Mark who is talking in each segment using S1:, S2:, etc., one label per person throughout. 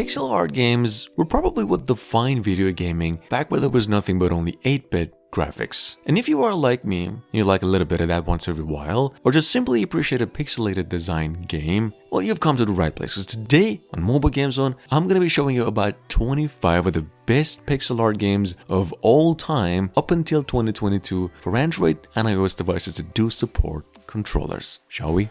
S1: Pixel art games were probably what defined video gaming back when there was nothing but only 8-bit graphics. And if you are like me, you like a little bit of that once every while, or just simply appreciate a pixelated design game, well, you've come to the right place. Because today on Mobile Game Zone, I'm going to be showing you about 25 of the best pixel art games of all time up until 2022 for Android and iOS devices that do support controllers. Shall we?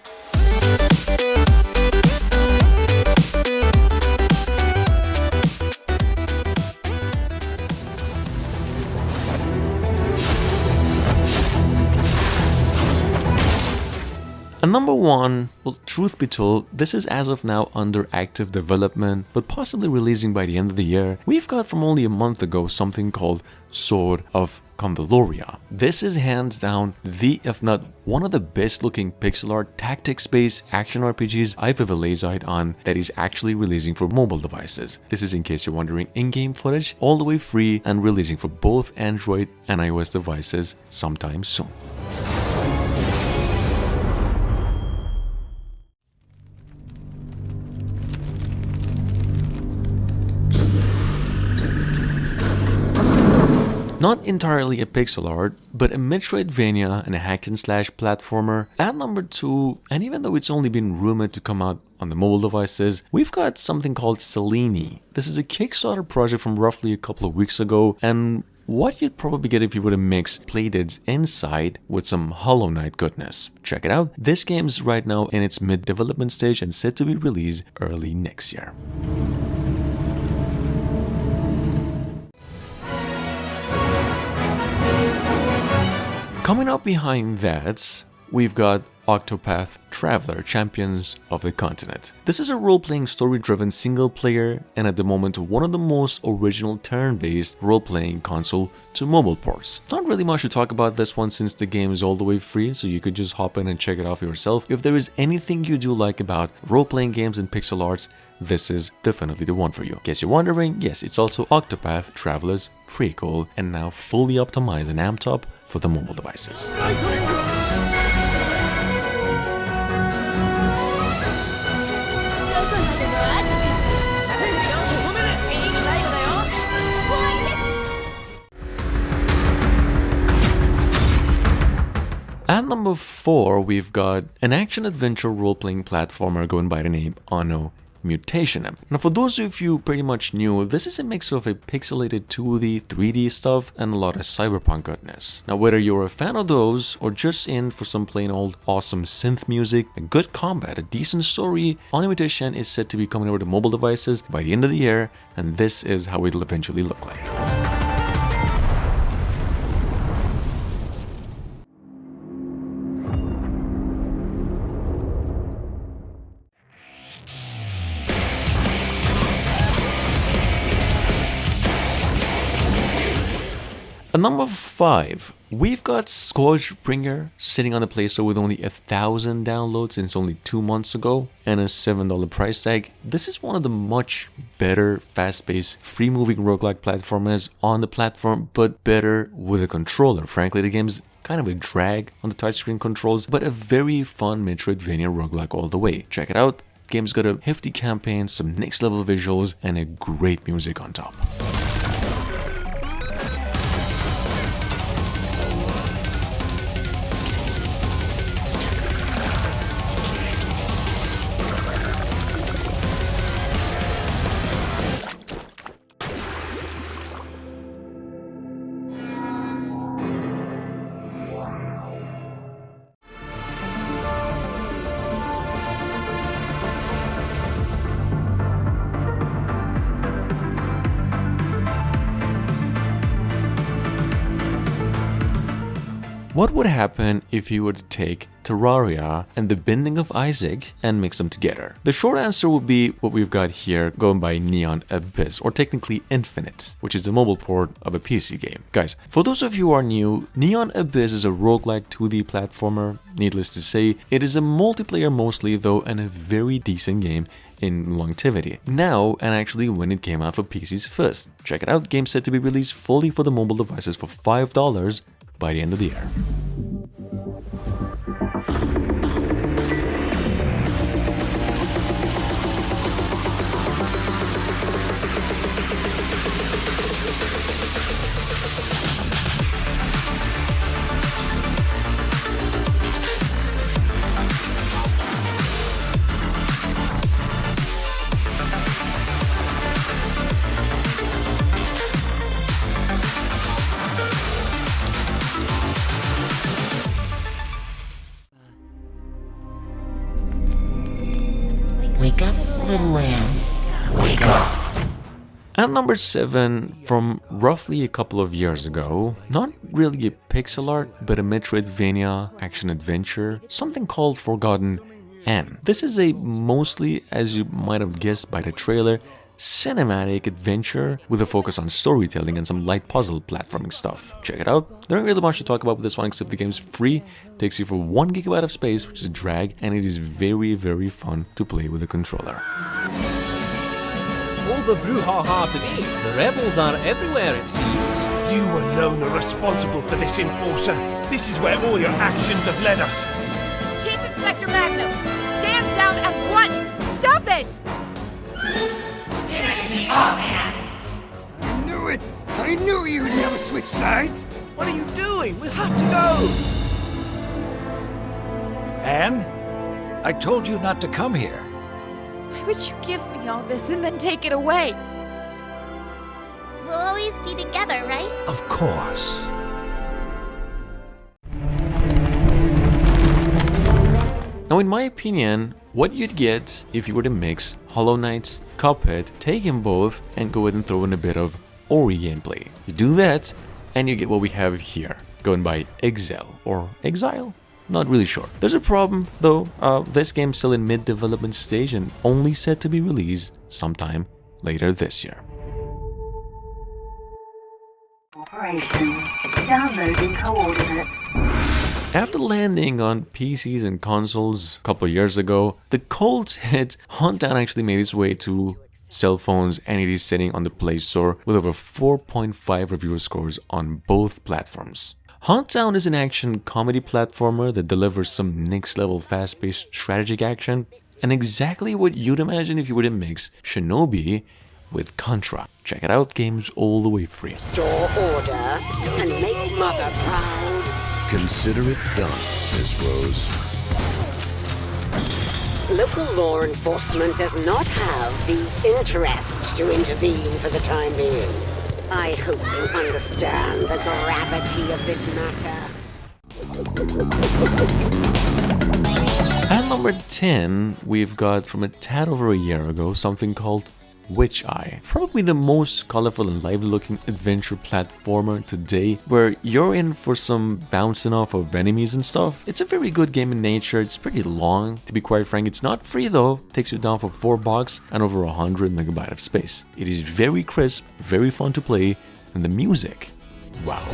S1: And number one, well, truth be told, this is as of now under active development, but possibly releasing by the end of the year. We've got from only a month ago something called Sword of Condeloria. This is hands down the, if not one of the best looking pixel art tactics-based action RPGs I've ever laid eyes on that is actually releasing for mobile devices. This is, in case you're wondering, in-game footage, all the way free and releasing for both Android and iOS devices sometime soon. Not entirely a pixel art, but a Metroidvania and a hack-and-slash platformer. At number 2, and even though it's only been rumored to come out on the mobile devices, we've got something called Selene. This is a Kickstarter project from roughly a couple of weeks ago, and what you'd probably get if you were to mix Playdead's Inside with some Hollow Knight goodness. Check it out. This game's right now in its mid-development stage and set to be released early next year. Coming up behind that, we've got Octopath Traveler, Champions of the Continent. This is a role-playing story-driven single-player and at the moment one of the most original turn-based role-playing console to mobile ports. Not really much to talk about this one since the game is all the way free, so you could just hop in and check it out for yourself. If there is anything you do like about role-playing games and pixel arts, this is definitely the one for you. In case you're wondering, yes, it's also Octopath Traveler's prequel and now fully optimized and amped up for the mobile devices. At number 4, we've got an action-adventure role-playing platformer going by the name Anno Mutation. Now, for those of you pretty much new, this is a mix of a pixelated 2D, 3D stuff and a lot of cyberpunk goodness. Now, whether you're a fan of those or just in for some plain old awesome synth music, a good combat, a decent story, Anno Mutation is set to be coming over to mobile devices by the end of the year, and this is how it'll eventually look like. At number 5, we've got Scourgebringer sitting on the Play Store with only 1,000 downloads since only 2 months ago and a $7 price tag. This is one of the much better fast-paced free-moving roguelike platformers on the platform, but better with a controller. Frankly, the game's kind of a drag on the touchscreen controls, but a very fun Metroidvania roguelike all the way. Check it out. The game's got a hefty campaign, some next-level visuals, and a great music on top. What would happen if you were to take Terraria and The Binding of Isaac and mix them together? The short answer would be what we've got here going by Neon Abyss, or technically Infinite, which is a mobile port of a PC game. Guys, for those of you who are new, Neon Abyss is a roguelike 2D platformer. Needless to say, it is a multiplayer mostly though, and a very decent game in longevity. Now, and actually when it came out for PCs first. Check it out, the game's set to be released fully for the mobile devices for $5 by the end of the year.
S2: Wake up, little lamb. Wake up.
S1: At number 7, from roughly a couple of years ago, not really a pixel art, but a Metroidvania action-adventure, something called Forgotten N. This is a mostly, as you might have guessed by the trailer, cinematic adventure with a focus on storytelling and some light puzzle platforming stuff. Check it out. There ain't really much to talk about with this one except the game's free, takes you for 1 gigabyte of space, which is a drag, and it is very, very fun to play with a controller.
S3: All the brouhaha today. The rebels are everywhere, it seems.
S4: You alone are responsible for this, Enforcer. This is where all your actions have led us.
S5: Chief Inspector Magnum, stand down at once! Stop it!
S6: I knew it! I knew you would never switch sides!
S4: What are you doing? We'll have to go.
S7: Anne? I told you not to come here.
S5: Why would you give me all this and then take it away?
S8: We'll always be together, right?
S7: Of course.
S1: Now, in my opinion, what you'd get if you were to mix Hollow Knight, Cuphead, take them both, and go ahead and throw in a bit of Ori gameplay. You do that, and you get what we have here, going by Exile, or Exile? Not really sure. There's a problem, though. This game's still in mid-development stage and only set to be released sometime later this year.
S9: Operation. Downloading coordinates.
S1: After landing on PCs and consoles a couple of years ago, the cult hit Huntdown actually made its way to cell phones, and it is sitting on the Play Store with over 4.5 reviewer scores on both platforms. Huntdown is an action comedy platformer that delivers some next-level fast-paced strategic action, and exactly what you'd imagine if you were to mix Shinobi with Contra. Check it out, game's all the way free.
S10: Restore order and make Mother proud.
S11: Consider it done, Miss Rose.
S10: Local law enforcement does not have the interest to intervene for the time being. I hope you understand the gravity of this matter.
S1: At number 10, we've got from a tad over a year ago something called Witch Eye. Probably the most colorful and lively looking adventure platformer today, where you're in for some bouncing off of enemies and stuff. It's a very good game in nature. It's pretty long, to be quite frank. It's not free though. It takes you down for $4 and over 100 megabytes of space. It is very crisp, very fun to play, and the music, wow.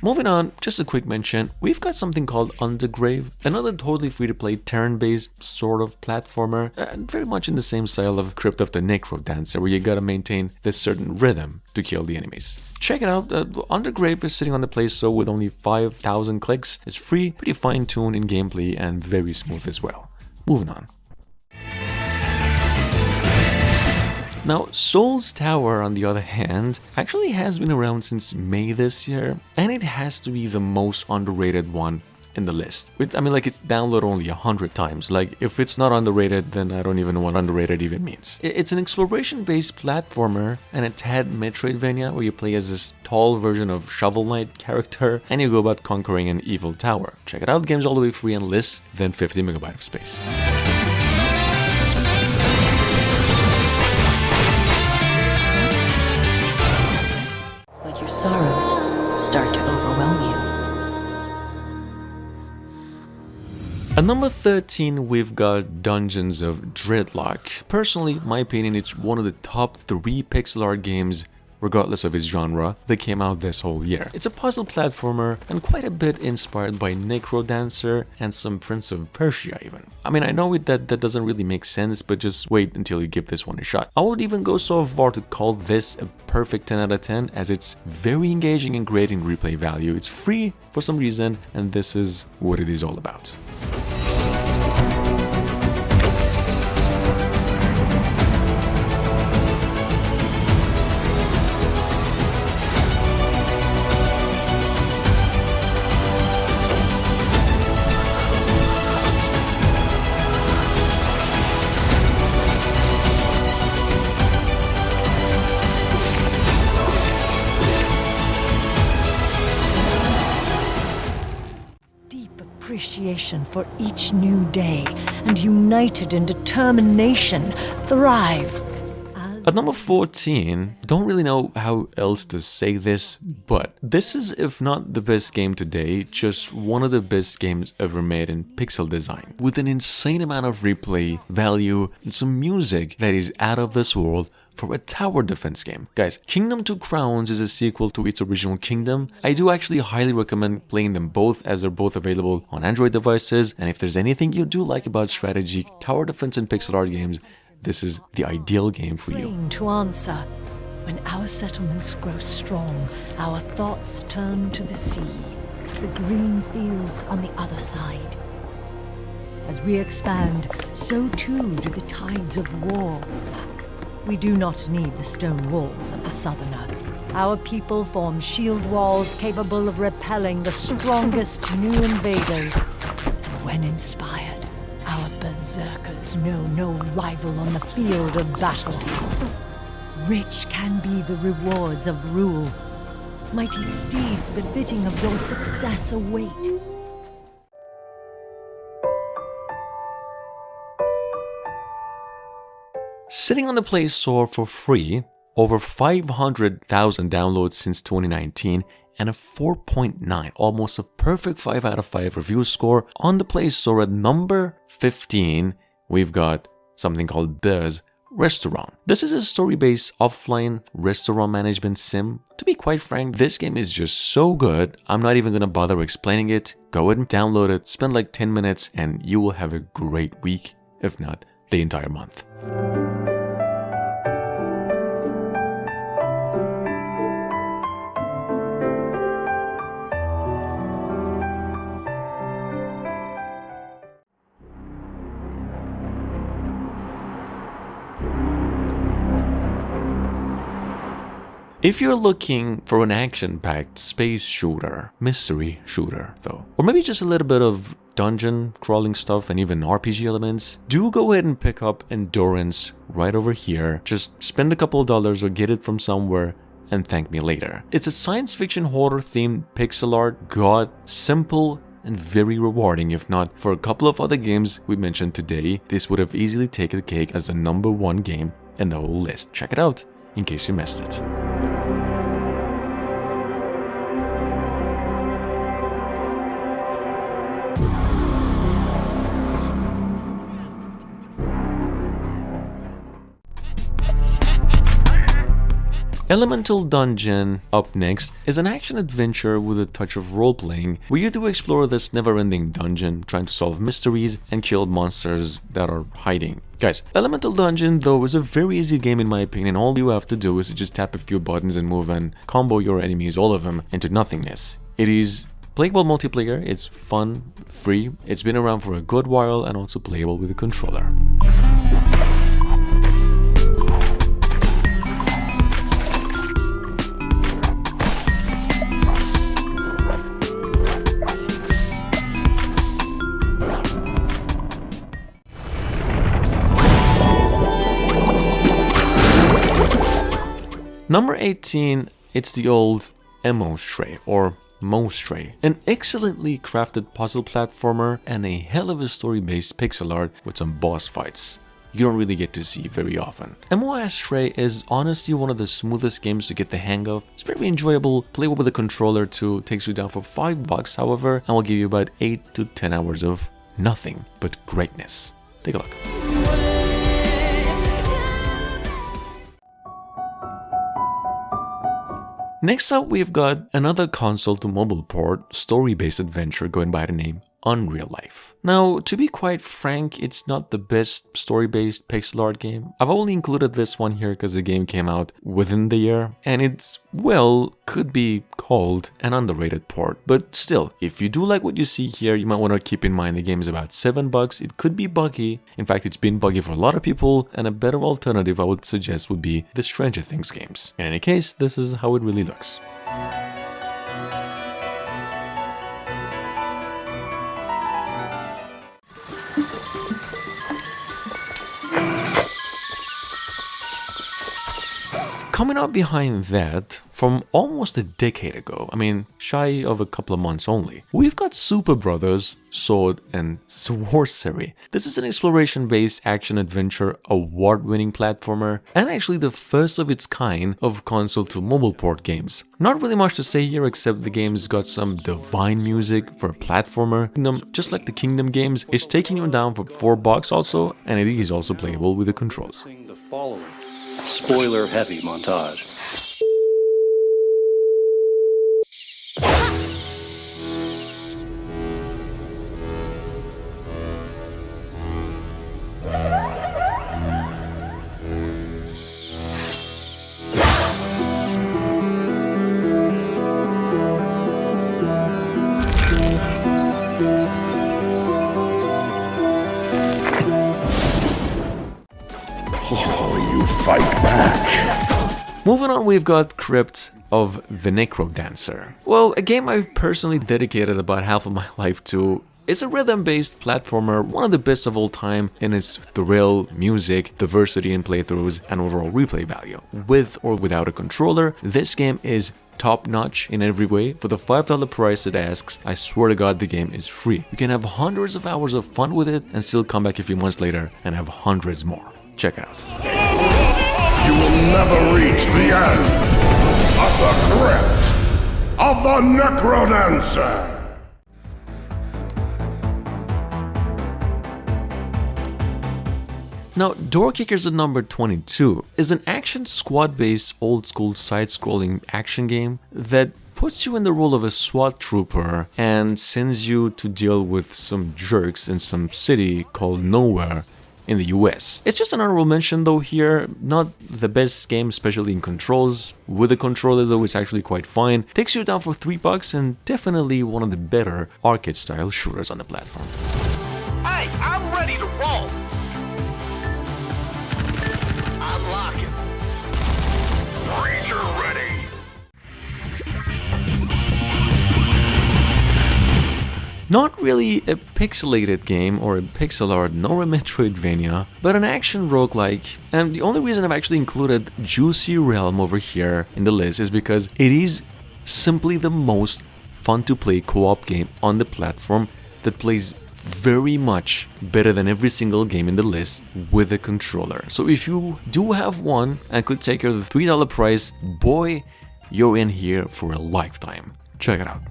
S1: Moving on, just a quick mention, we've got something called Undergrave, another totally free-to-play turn-based sort of platformer, and very much in the same style of Crypt of the Necrodancer, where you gotta maintain this certain rhythm to kill the enemies. Check it out, Undergrave is sitting on the Play Store with only 5,000 clicks. It's free, pretty fine-tuned in gameplay, and very smooth as well. Moving on. Now, Souls Tower, on the other hand, actually has been around since May this year, and it has to be the most underrated one in the list. It's downloaded only 100 times. Like, if it's not underrated, then I don't even know what underrated even means. It's an exploration-based platformer and a tad Metroidvania where you play as this tall version of Shovel Knight character, and you go about conquering an evil tower. Check it out, the game's all the way free and less than 50 megabytes of space.
S2: Your sorrows start to overwhelm you.
S1: At number 13, we've got Dungeons of Dreadlock. Personally, my opinion, it's one of the top 3 pixel art games, regardless of its genre, that came out this whole year. It's a puzzle platformer and quite a bit inspired by Necrodancer and some Prince of Persia even. I mean, I know that doesn't really make sense, but just wait until you give this one a shot. I would even go so far to call this a perfect 10 out of 10, as it's very engaging and great in replay value. It's free for some reason, and this is what it is all about.
S12: appreciation for each new day, and united in determination, thrive.
S1: At number 14, don't really know how else to say this, but this is, if not the best game today, just one of the best games ever made in pixel design, with an insane amount of replay value and some music that is out of this world for a tower defense game. Guys, Kingdom 2 Crowns is a sequel to its original Kingdom. I do actually highly recommend playing them both, as they're both available on Android devices, and if there's anything you do like about strategy, tower defense and pixel art games, this is the ideal game for you.
S12: To answer, when our settlements grow strong, our thoughts turn to the sea, the green fields on the other side. As we expand, so too do the tides of war. We do not need the stone walls of the Southerner. Our people form shield walls capable of repelling the strongest new invaders. When inspired, our berserkers know no rival on the field of battle. Rich can be the rewards of rule. Mighty steeds befitting of your success await.
S1: Sitting on the Play Store for free, over 500,000 downloads since 2019, and a 4.9, almost a perfect 5 out of 5 review score. On the Play Store at number 15, we've got something called Buzz Restaurant. This is a story-based offline restaurant management sim. To be quite frank, this game is just so good, I'm not even gonna bother explaining it. Go ahead and download it, spend like 10 minutes, and you will have a great week, if not the entire month. If you're looking for an action-packed space shooter, mystery shooter though, or maybe just a little bit of dungeon crawling stuff and even RPG elements, do go ahead and pick up Endurance right over here. Just spend a couple of dollars or get it from somewhere and thank me later. It's a science fiction horror themed pixel art god, simple and very rewarding. If not for a couple of other games we mentioned today, this would have easily taken the cake as the #1 game in the whole list. Check it out in case you missed it. Elemental Dungeon, up next, is an action-adventure with a touch of role-playing, where you do explore this never-ending dungeon, trying to solve mysteries and kill monsters that are hiding. Guys, Elemental Dungeon, though, is a very easy game in my opinion. All you have to do is to just tap a few buttons and move and combo your enemies, all of them, into nothingness. It is playable multiplayer, it's fun, free, it's been around for a good while, and also playable with a controller. Number 18, it's the old Emostray, or Mostray, an excellently crafted puzzle platformer and a hell of a story-based pixel art with some boss fights you don't really get to see very often. Emostray is honestly one of the smoothest games to get the hang of. It's very enjoyable, playable with a controller too, takes you down for $5 however, and will give you about 8 to 10 hours of nothing but greatness. Take a look. Next up, we've got another console to mobile port, story-based adventure going by the name Unreal Life. Now, to be quite frank, it's not the best story-based pixel art game. I've only included this one here because the game came out within the year, and it's, well, could be called an underrated port. But still, if you do like what you see here, you might want to keep in mind the game is about $7. It could be buggy. In fact, it's been buggy for a lot of people, and a better alternative I would suggest would be the Stranger Things games. In any case, this is how it really looks. Coming up behind that, from almost a decade ago. I mean, shy of a couple of months only. We've got Super Brothers, Sword and Sorcery. This is an exploration-based action-adventure award-winning platformer, and actually the first of its kind of console to mobile port games. Not really much to say here except the game's got some divine music for a platformer. Just like the Kingdom games, it's taking you down for $4 also, and it is also playable with a controller.
S13: The following spoiler-heavy montage.
S1: Moving on, we've got Crypt of the Necrodancer. Well, a game I've personally dedicated about half of my life to. It's a rhythm-based platformer, one of the best of all time in its thrill, music, diversity in playthroughs, and overall replay value. With or without a controller, this game is top-notch in every way. For the $5 price it asks, I swear to God the game is free. You can have hundreds of hours of fun with it and still come back a few months later and have hundreds more. Check it out.
S14: You will never reach the end of the Crypt of the Necrodancer.
S1: Now, Door Kickers at number 22 is an action squad-based old-school side-scrolling action game that puts you in the role of a SWAT trooper and sends you to deal with some jerks in some city called Nowhere in the US. It's just an honorable mention though here, not the best game, especially in controls. With a controller though, it's actually quite fine. Takes you down for $3 and definitely one of the better arcade-style shooters on the platform.
S4: Hey, I'm ready to roll! Unlock it! Ranger ready!
S1: Not really a pixelated game or a pixel art nor a Metroidvania, but an action roguelike, and the only reason I've actually included Juicy Realm over here in the list is because it is simply the most fun to play co-op game on the platform that plays very much better than every single game in the list with a controller. So if you do have one and could take care of the $3 price, boy, you're in here for a lifetime. Check it out.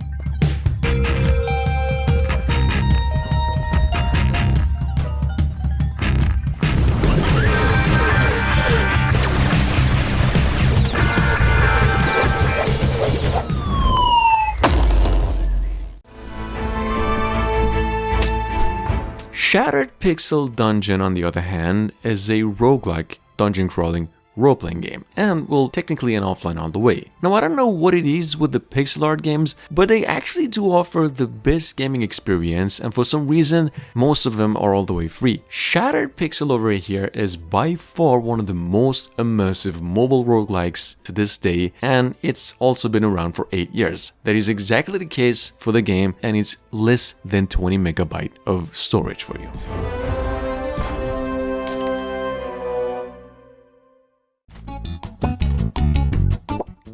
S1: Shattered Pixel Dungeon, on the other hand, is a roguelike dungeon crawling role-playing game, and well, technically an offline all the way. Now, I don't know what it is with the pixel art games, but they actually do offer the best gaming experience, and for some reason, most of them are all the way free. Shattered Pixel over here is by far one of the most immersive mobile roguelikes to this day, and it's also been around for 8 years. That is exactly the case for the game, and it's less than 20 megabyte of storage for you.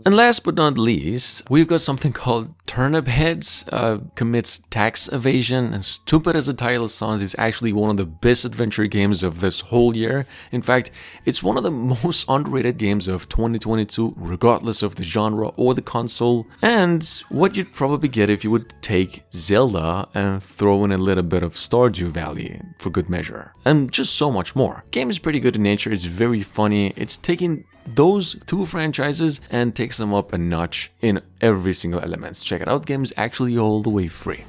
S1: And last but not least, we've got something called Turnip Heads, commits tax evasion, and stupid as the title sounds, it's actually one of the best adventure games of this whole year. In fact, it's one of the most underrated games of 2022, regardless of the genre or the console, and what you'd probably get if you would take Zelda and throw in a little bit of Stardew Valley for good measure, and just so much more. Game is pretty good in nature, it's very funny, it's taking those two franchises and takes them up a notch in every single element. Check it out, game is actually all the way free.